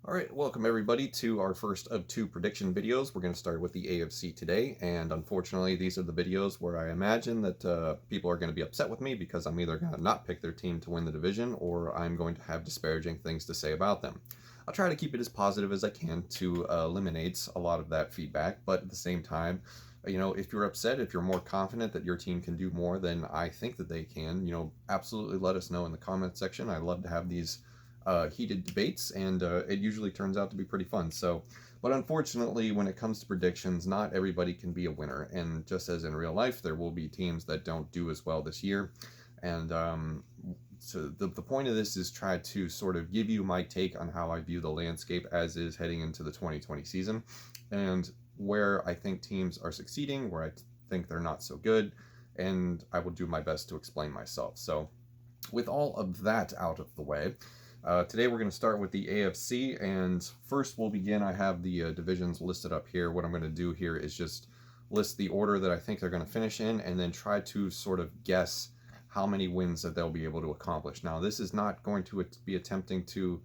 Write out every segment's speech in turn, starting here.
Alright, welcome everybody to our first of two prediction videos. We're going to start with the AFC today, and unfortunately these are the videos where I imagine that people are going to be upset with me because I'm either going to not pick their team to win the division or I'm going to have disparaging things to say about them. I'll try to keep it as positive as I can to eliminate a lot of that feedback, but at the same time, if you're upset, if you're more confident that your team can do more than I think that they can, absolutely let us know in the comment section. I love to have these heated debates, and it usually turns out to be pretty fun. But unfortunately, when it comes to predictions, not everybody can be a winner. And just as in real life, there will be teams that don't do as well this year. And so the point of this is try to sort of give you my take on how I view the landscape as is heading into the 2020 season, and where I think teams are succeeding, where I think they're not so good, and I will do my best to explain myself. So with all of that out of the way, today we're going to start with the AFC, and first we'll begin. I have the divisions listed up here. What I'm going to do here is just list the order that I think they're going to finish in, and then try to sort of guess how many wins that they'll be able to accomplish. Now, this is not going to be attempting to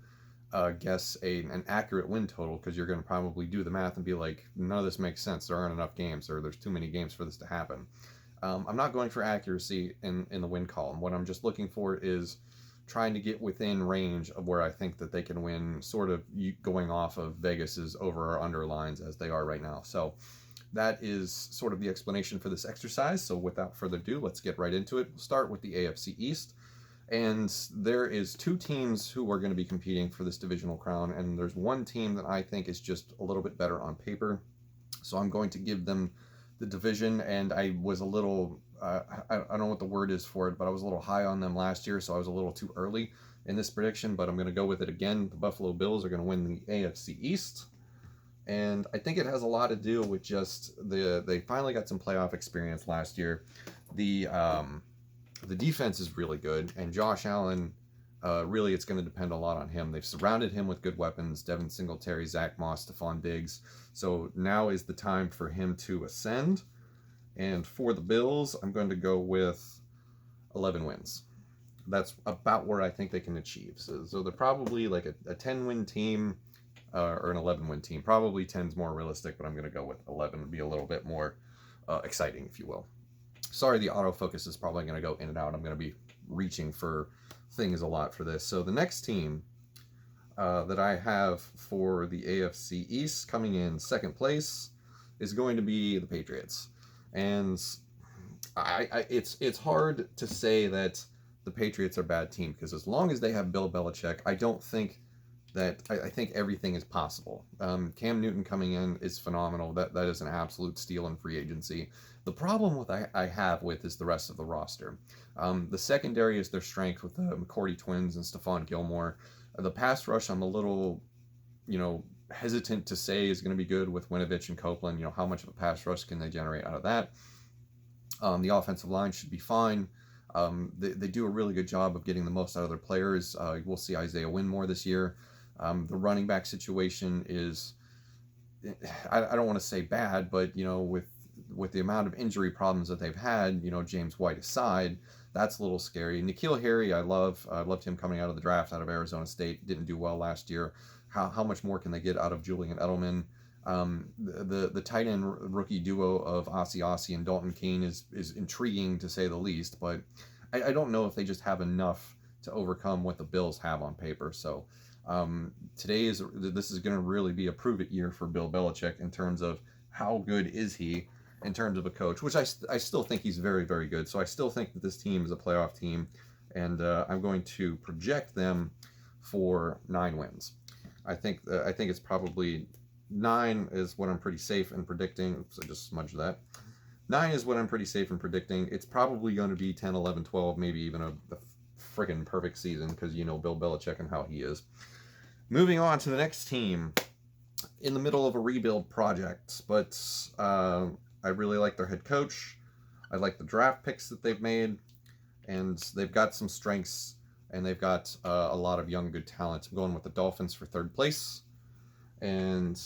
guess an accurate win total, because you're going to probably do the math and be like, none of this makes sense. There aren't enough games, or there's too many games for this to happen. I'm not going for accuracy in the win column. What I'm just looking for is trying to get within range of where I think that they can win, sort of going off of Vegas's over or under lines as they are right now. So that is sort of the explanation for this exercise. So without further ado, let's get right into it. We'll start with the AFC East. And there is two teams who are going to be competing for this divisional crown, and there's one team that I think is just a little bit better on paper. So I'm going to give them the division, and I was a little, I don't know what the word is for it, but I was a little high on them last year, so I was a little too early in this prediction, but I'm going to go with it again. The Buffalo Bills are going to win the AFC East, and I think it has a lot to do with just they finally got some playoff experience last year. The defense is really good, and Josh Allen, really, it's going to depend a lot on him. They've surrounded him with good weapons: Devin Singletary, Zach Moss, Stephon Diggs. So now is the time for him to ascend. And for the Bills, I'm going to go with 11 wins. That's about where I think they can achieve. So they're probably like a 10-win team, or an 11-win team. Probably 10's more realistic, but I'm going to go with 11 to be a little bit more exciting, if you will. Sorry, the autofocus is probably going to go in and out. I'm going to be reaching for things a lot for this. So the next team that I have for the AFC East coming in second place is going to be the Patriots. And it's hard to say that the Patriots are a bad team, because as long as they have Bill Belichick, I don't think that I think everything is possible. Cam Newton coming in is phenomenal. That is an absolute steal in free agency. The problem with I have with is the rest of the roster. The secondary is their strength with the McCourty twins and Stephon Gilmore. The pass rush, I'm a little, hesitant to say is going to be good with Winovich and Copeland. How much of a pass rush can they generate out of that? The offensive line should be fine. They do a really good job of getting the most out of their players. We'll see Isaiah win more this year. The running back situation is, I don't want to say bad, but with the amount of injury problems that they've had, James White aside, that's a little scary. N'Keal Harry, I loved him coming out of the draft out of Arizona State. Didn't do well last year. How much more can they get out of Julian Edelman? The tight end rookie duo of Ossie and Dalton Keene is intriguing, to say the least, but I don't know if they just have enough to overcome what the Bills have on paper. So this is going to really be a prove-it year for Bill Belichick in terms of how good is he in terms of a coach, which I still think he's very, very good. So I still think that this team is a playoff team, and I'm going to project them for 9 wins. I think it's probably 9 is what I'm pretty safe in predicting. Oops, I just smudged that. 9 is what I'm pretty safe in predicting. It's probably going to be 10, 11, 12, maybe even a friggin' perfect season, because Bill Belichick and how he is. Moving on to the next team, in the middle of a rebuild project, but I really like their head coach. I like the draft picks that they've made, and they've got some strengths, and they've got a lot of young, good talent. I'm going with the Dolphins for third place. And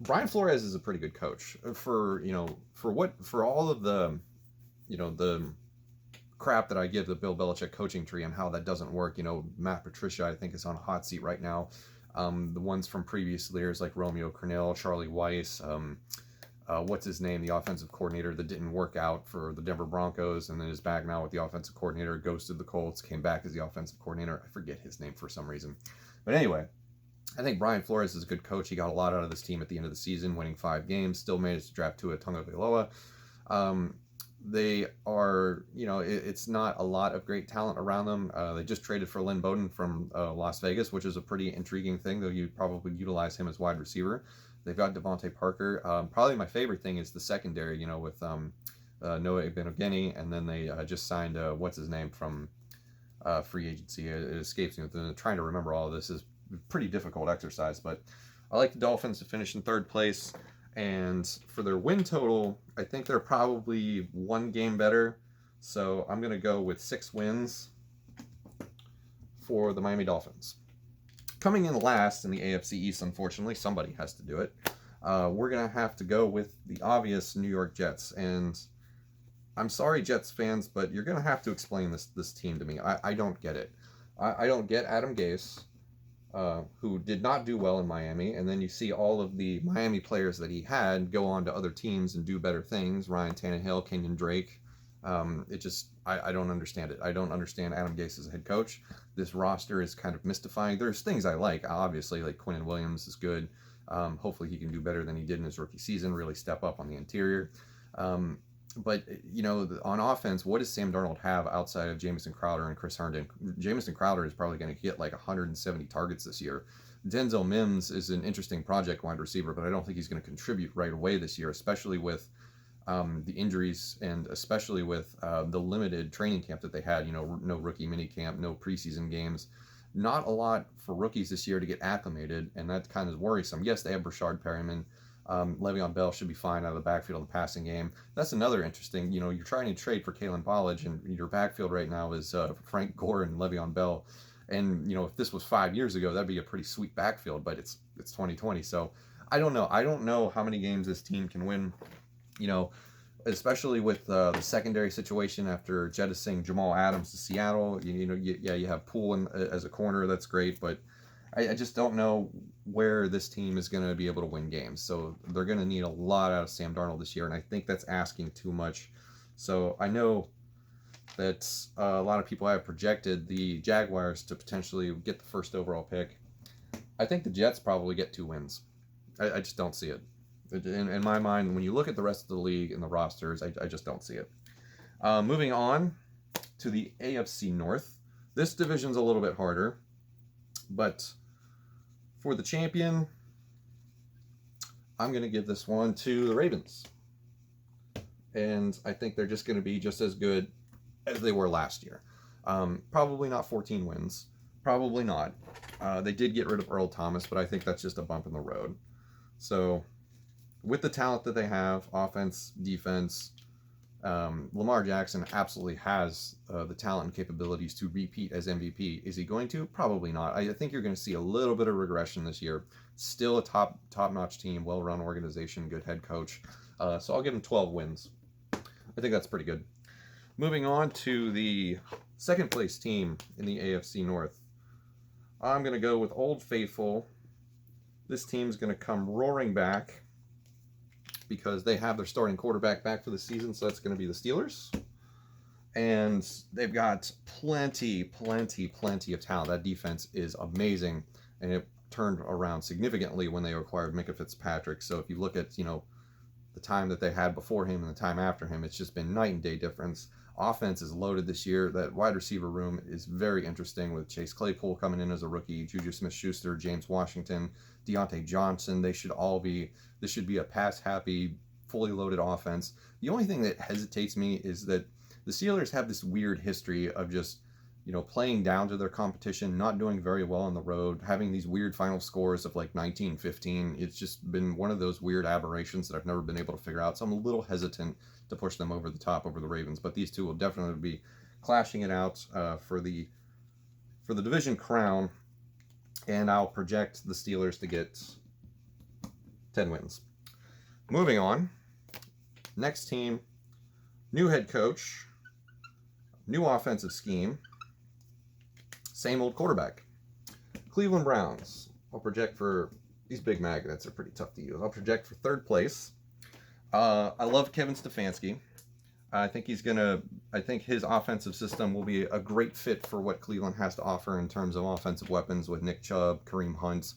Brian Flores is a pretty good coach for all of the crap that I give the Bill Belichick coaching tree and how that doesn't work. Matt Patricia, I think, is on a hot seat right now. The ones from previous years like Romeo Crennel, Charlie Weiss, what's his name, the offensive coordinator that didn't work out for the Denver Broncos and then is back now with the offensive coordinator, ghosted the Colts, came back as the offensive coordinator. I forget his name for some reason. But anyway, I think Brian Flores is a good coach. He got a lot out of this team at the end of the season, winning 5 games, still managed to draft Tua Tagovailoa. They are, it's not a lot of great talent around them. They just traded for Lynn Bowden from Las Vegas, which is a pretty intriguing thing, though you'd probably utilize him as wide receiver. They've got Devontae Parker. Probably my favorite thing is the secondary, with Noah Igbinoghene, and then they just signed, what's his name, from free agency. It escapes me. Trying to remember all of this is a pretty difficult exercise, but I like the Dolphins to finish in 3rd place. And for their win total, I think they're probably 1 game better. So I'm going to go with 6 wins for the Miami Dolphins. Coming in last in the AFC East, unfortunately, somebody has to do it. We're going to have to go with the obvious New York Jets. And I'm sorry, Jets fans, but you're going to have to explain this team to me. I don't get it. I don't get Adam Gase, who did not do well in Miami, and then you see all of the Miami players that he had go on to other teams and do better things. Ryan Tannehill, Kenyon Drake. I don't understand it. I don't understand Adam Gase as a head coach. This roster is kind of mystifying. There's things I like, obviously, like Quinnen Williams is good. Hopefully he can do better than he did in his rookie season, really step up on the interior. But, on offense, what does Sam Darnold have outside of Jamison Crowder and Chris Herndon? Jamison Crowder is probably going to get like 170 targets this year. Denzel Mims is an interesting project wide receiver, but I don't think he's going to contribute right away this year, especially with the injuries and especially with the limited training camp that they had. No rookie mini camp, no preseason games. Not a lot for rookies this year to get acclimated, and that kind of worrisome. Yes, they have Brashard Perryman. Le'Veon Bell should be fine out of the backfield in the passing game. That's another interesting, you're trying to trade for Kalen Ballage, and your backfield right now is Frank Gore and Le'Veon Bell. And, if this was 5 years ago, that'd be a pretty sweet backfield, but it's 2020. So I don't know. I don't know how many games this team can win, especially with the secondary situation after jettisoning Jamal Adams to Seattle. You have Poole as a corner. That's great, but I just don't know where this team is going to be able to win games. So they're going to need a lot out of Sam Darnold this year, and I think that's asking too much. So I know that a lot of people have projected the Jaguars to potentially get the 1st overall pick. I think the Jets probably get 2 wins. I just don't see it. In my mind, when you look at the rest of the league and the rosters, I just don't see it. Moving on to the AFC North. This division's a little bit harder, but for the champion, I'm going to give this one to the Ravens. And I think they're just going to be just as good as they were last year. Probably not 14 wins. Probably not. They did get rid of Earl Thomas, but I think that's just a bump in the road. So, with the talent that they have, offense, defense, Lamar Jackson absolutely has the talent and capabilities to repeat as MVP. Is he going to? Probably not. I think you're going to see a little bit of regression this year. Still a top-notch team, well-run organization, good head coach. So I'll give him 12 wins. I think that's pretty good. Moving on to the 2nd place team in the AFC North. I'm going to go with Old Faithful. This team's going to come roaring back because they have their starting quarterback back for the season, so that's going to be the Steelers. And they've got plenty of talent. That defense is amazing, and it turned around significantly when they acquired Minka Fitzpatrick. So if you look at, the time that they had before him and the time after him, it's just been night and day difference. Offense is loaded this year. That wide receiver room is very interesting with Chase Claypool coming in as a rookie, Juju Smith-Schuster, James Washington, Deontay Johnson. This should be a pass-happy, fully loaded offense. The only thing that hesitates me is that the Steelers have this weird history of just, playing down to their competition, not doing very well on the road, having these weird final scores of like 19-15. It's just been one of those weird aberrations that I've never been able to figure out. So I'm a little hesitant to push them over the top over the Ravens, but these two will definitely be clashing it out for the division crown, and I'll project the Steelers to get 10 wins. Moving on, next team, new head coach, new offensive scheme, same old quarterback. Cleveland Browns. I'll project for these big magnets are pretty tough to use. I'll project for third place. I love Kevin Stefanski. I think he's gonna. I think his offensive system will be a great fit for what Cleveland has to offer in terms of offensive weapons with Nick Chubb, Kareem Hunt,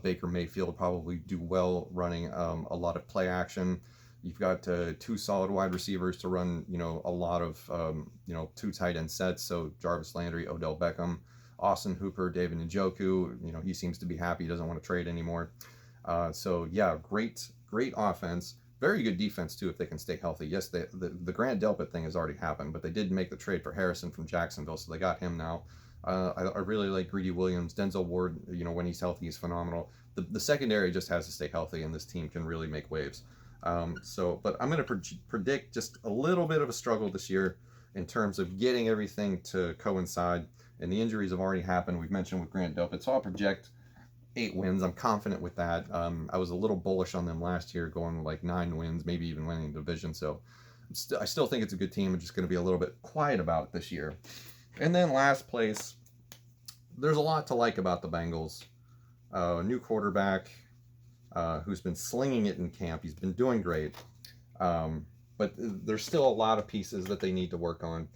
Baker Mayfield probably do well running a lot of play action. You've got two solid wide receivers to run, a lot of, two tight end sets. So Jarvis Landry, Odell Beckham, Austin Hooper, David Njoku. He seems to be happy. He doesn't want to trade anymore. So yeah, great offense. Very good defense too if they can stay healthy. Yes, the Grant Delpit thing has already happened, but they did make the trade for Harrison from Jacksonville, so they got him now. I really like Greedy Williams. Denzel Ward, when he's healthy, he's phenomenal. The secondary just has to stay healthy, and this team can really make waves. But I'm going to predict just a little bit of a struggle this year in terms of getting everything to coincide. And the injuries have already happened. We've mentioned with Grant Delpit, so I'll project 8 wins. I'm confident with that. I was a little bullish on them last year, going like 9 wins, maybe even winning the division. So I still think it's a good team. I'm just going to be a little bit quiet about it this year. And then last place, there's a lot to like about the Bengals. New quarterback who's been slinging it in camp. He's been doing great. But there's still a lot of pieces that they need to work on.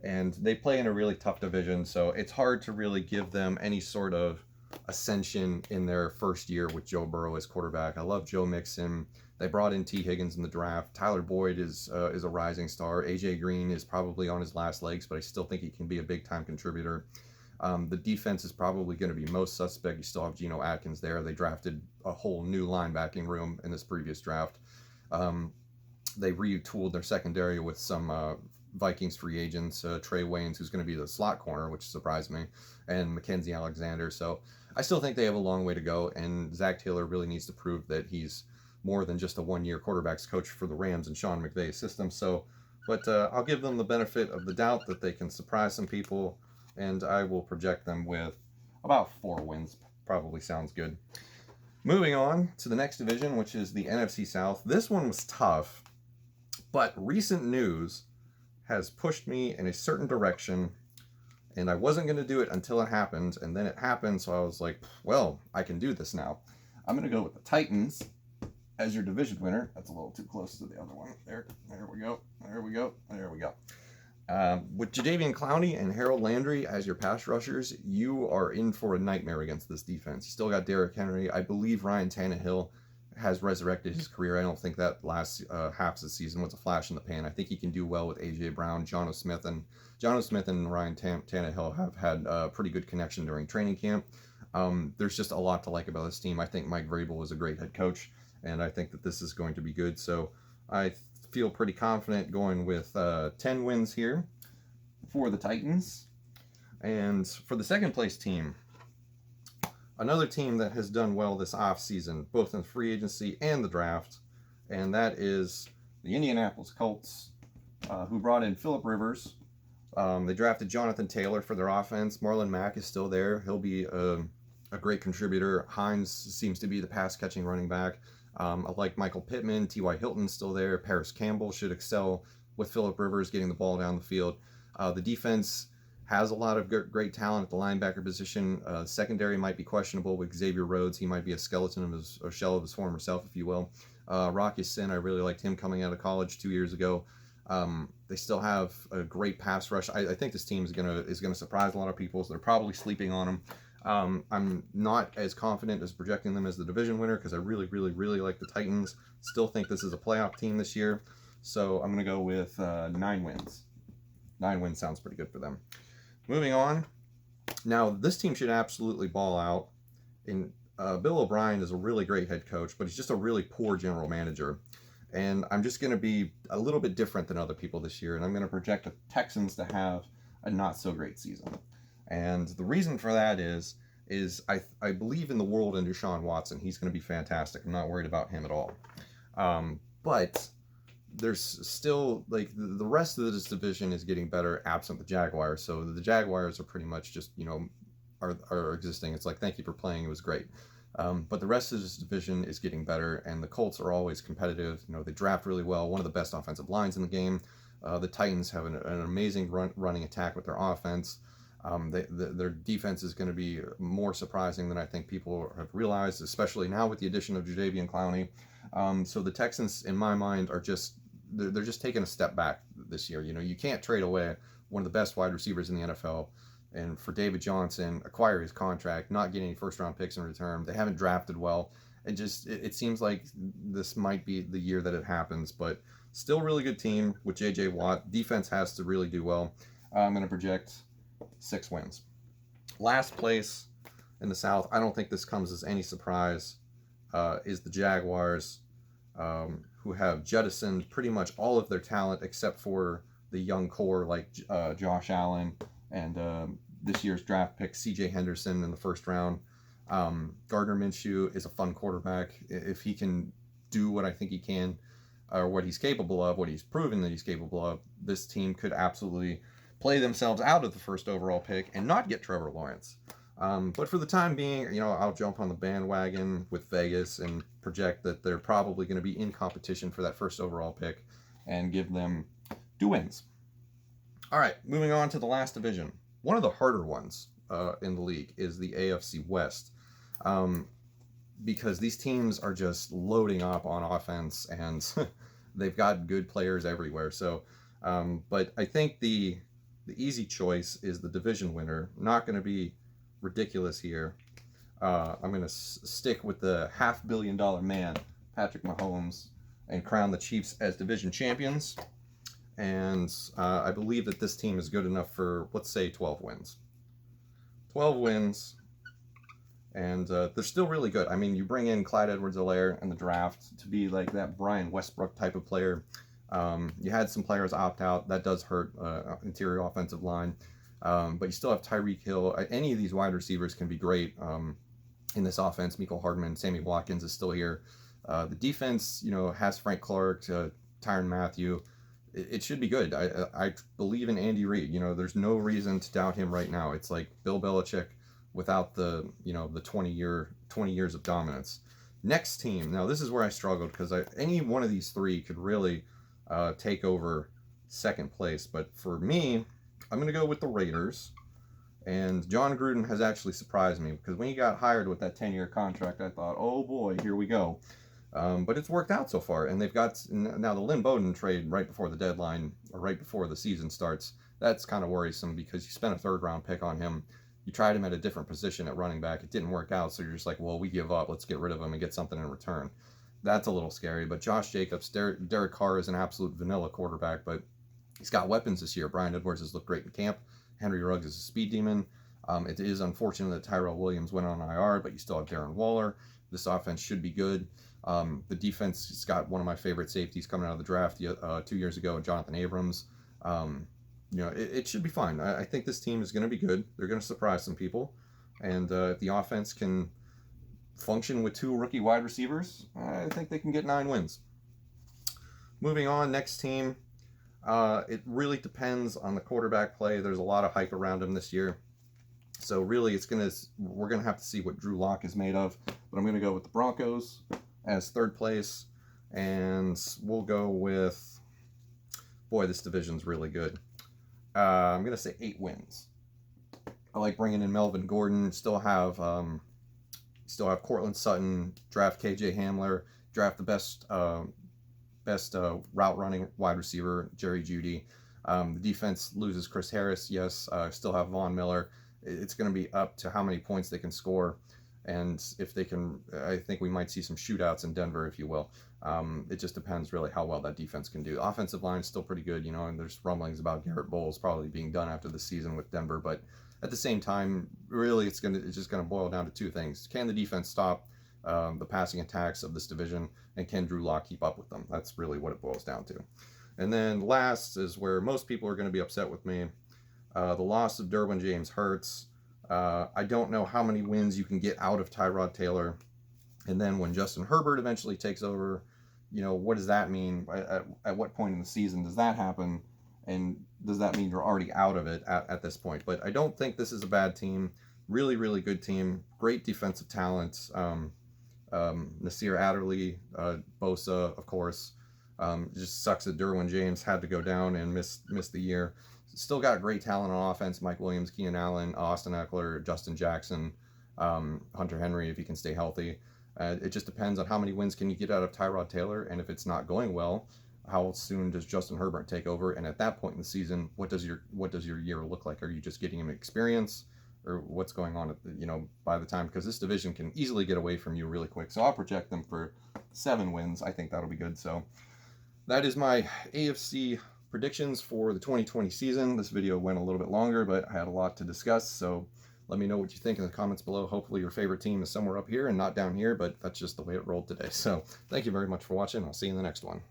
And they play in a really tough division, so it's hard to really give them any sort of ascension in their first year with Joe Burrow as quarterback. I love Joe Mixon. They brought in T. Higgins in the draft. Tyler Boyd is a rising star. AJ Green is probably on his last legs, but I still think he can be a big-time contributor. The defense is probably going to be most suspect. You still have Geno Atkins there. They drafted a whole new linebacking room in this previous draft. They retooled their secondary with some Vikings free agents, Trey Waynes, who's going to be the slot corner, which surprised me, and Mackenzie Alexander. So I still think they have a long way to go, and Zach Taylor really needs to prove that he's more than just a one-year quarterbacks coach for the Rams and Sean McVay's system. But I'll give them the benefit of the doubt that they can surprise some people, and I will project them with about 4 wins. Probably sounds good. Moving on to the next division, which is the NFC South. This one was tough, but recent news has pushed me in a certain direction, and I wasn't going to do it until it happened, and then it happened, so I was like, well, I can do this now. I'm going to go with the Titans as your division winner. That's a little too close to the other one. There we go. With Jadeveon Clowney and Harold Landry as your pass rushers, you are in for a nightmare against this defense. You still got Derrick Henry. I believe Ryan Tannehill has resurrected his career. I don't think that last half of the season was a flash in the pan. I think he can do well with A.J. Brown, Jono Smith, and Ryan Tannehill have had a pretty good connection during training camp. There's just a lot to like about this team. I think Mike Vrabel was a great head coach, and I think that this is going to be good. So I feel pretty confident going with 10 wins here for the Titans. And for the second place team, another team that has done well this offseason, both in free agency and the draft, and that is the Indianapolis Colts, who brought in Phillip Rivers. They drafted Jonathan Taylor for their offense. Marlon Mack is still there. He'll be a great contributor. Hines seems to be the pass-catching running back. I like Michael Pittman. T.Y. Hilton's still there. Paris Campbell should excel with Phillip Rivers getting the ball down the field. The defense has a lot of great talent at the linebacker position. Secondary might be questionable with Xavier Rhodes. He might be a skeleton of a shell of his former self, if you will. Rocky Sin, I really liked him coming out of college 2 years ago. They still have a great pass rush. I think this team is gonna surprise a lot of people, so they're probably sleeping on them. I'm not as confident as projecting them as the division winner because I really like the Titans. Still think this is a playoff team this year, so I'm gonna go with 9 wins. 9 wins sounds pretty good for them. Moving on. Now, this team should absolutely ball out. Bill O'Brien is a really great head coach, but he's just a really poor general manager. And I'm just going to be a little bit different than other people this year, and I'm going to project the Texans to have a not-so-great season. And the reason for that is I believe in the world in Deshaun Watson. He's going to be fantastic. I'm not worried about him at all. But there's still, like, the rest of this division is getting better absent the Jaguars. So the Jaguars are pretty much just, are existing. It's like, thank you for playing. It was great. But the rest of this division is getting better, and the Colts are always competitive. They draft really well. One of the best offensive lines in the game. The Titans have an amazing running attack with their offense. Their defense is going to be more surprising than I think people have realized, especially now with the addition of Jadeveon Clowney. So the Texans, in my mind, are just they're just taking a step back this year. You know, you can't trade away one of the best wide receivers in the NFL, and for David Johnson, acquire his contract, not get any first-round picks in return. They haven't drafted well, and just it seems like this might be the year that it happens. But still, really good team with J.J. Watt. Defense has to really do well. I'm going to project 6 wins. Last place in the South, I don't think this comes as any surprise, is the Jaguars, who have jettisoned pretty much all of their talent except for the young core like Josh Allen and this year's draft pick C.J. Henderson in the first round. Gardner Minshew is a fun quarterback. If he can do what I think he can, or what he's capable of, what he's proven that he's capable of, this team could absolutely play themselves out of the first overall pick and not get Trevor Lawrence. But for the time being, you know, I'll jump on the bandwagon with Vegas and project that they're probably going to be in competition for that first overall pick and give them 2 wins. All right, moving on to the last division. One of the harder ones in the league is the AFC West, because these teams are just loading up on offense and they've got good players everywhere. So, but I think the easy choice is the division winner. Not going to be ridiculous here. I'm going to stick with the $500 million man, Patrick Mahomes, and crown the Chiefs as division champions. And I believe that this team is good enough for, let's say, 12 wins. 12 wins, and they're still really good. I mean, you bring in Clyde Edwards-Helaire in the draft to be like that Brian Westbrook type of player. You had some players opt out. That does hurt interior offensive line. But you still have Tyreek Hill. Any of these wide receivers can be great in this offense. Mecole Hardman, Sammy Watkins is still here. The defense, you know, has Frank Clark, Tyrann Mathieu. It should be good. I believe in Andy Reid. You know, there's no reason to doubt him right now. It's like Bill Belichick without the, you know, the 20 years of dominance. Next team. Now, this is where I struggled because any one of these 3 could really take over second place. But for me, I'm going to go with the Raiders. And John Gruden has actually surprised me because when he got hired with that 10-year contract, I thought, oh boy, here we go. But it's worked out so far. And they've got now the Lynn Bowden trade right before the deadline, or right before the season starts. That's kind of worrisome because you spent a 3rd-round pick on him. You tried him at a different position at running back. It didn't work out. So you're just like, well, we give up. Let's get rid of him and get something in return. That's a little scary. But Josh Jacobs, Derek Carr is an absolute vanilla quarterback, but he's got weapons this year. Bryan Edwards has looked great in camp. Henry Ruggs is a speed demon. It is unfortunate that Tyrell Williams went on IR, but you still have Darren Waller. This offense should be good. The defense has got one of my favorite safeties coming out of the draft 2 years ago, Jonathan Abrams. You know, it should be fine. I think this team is going to be good. They're going to surprise some people. And if the offense can function with 2 rookie wide receivers, I think they can get 9 wins. Moving on, next team. It really depends on the quarterback play. There's a lot of hype around him this year. So really, we're gonna have to see what Drew Lock is made of. But I'm gonna go with the Broncos as 3rd place, and we'll go with, boy, this division's really good. I'm gonna say 8 wins. I like bringing in Melvin Gordon. Still have Cortland Sutton. Draft KJ Hamler. Draft the best route running wide receiver, Jerry Jeudy. The defense loses Chris Harris. Yes, still have Von Miller. It's going to be up to how many points they can score, and if they can. I think we might see some shootouts in Denver, if you will. It just depends really how well that defense can do. The offensive line is still pretty good, you know, and there's rumblings about Garrett Bowles probably being done after the season with Denver, but at the same time, really, it's just going to boil down to 2 things: can the defense stop the passing attacks of this division, and can Drew Lock keep up with them? That's really what it boils down to. And then last is where most people are going to be upset with me. The loss of Derwin James hurts. I don't know how many wins you can get out of Tyrod Taylor. And then when Justin Herbert eventually takes over, you know, what does that mean? At what point in the season does that happen? And does that mean you're already out of it at this point? But I don't think this is a bad team. Really, really good team. Great defensive talent. Nasir Adderley, Bosa, of course. It just sucks that Derwin James had to go down and miss the year. Still got great talent on offense: Mike Williams, Keenan Allen, Austin Eckler, Justin Jackson, Hunter Henry if he can stay healthy. It just depends on how many wins can you get out of Tyrod Taylor, and if it's not going well, how soon does Justin Herbert take over? And at that point in the season, what does your year look like? Are you just getting him experience, or what's going on at by the time? Because this division can easily get away from you really quick. So I'll project them for 7 wins. I think that'll be good. So that is my AFC predictions for the 2020 season. This video went a little bit longer, but I had a lot to discuss. So let me know what you think in the comments below. Hopefully your favorite team is somewhere up here and not down here, but that's just the way it rolled today. So thank you very much for watching. I'll see you in the next one.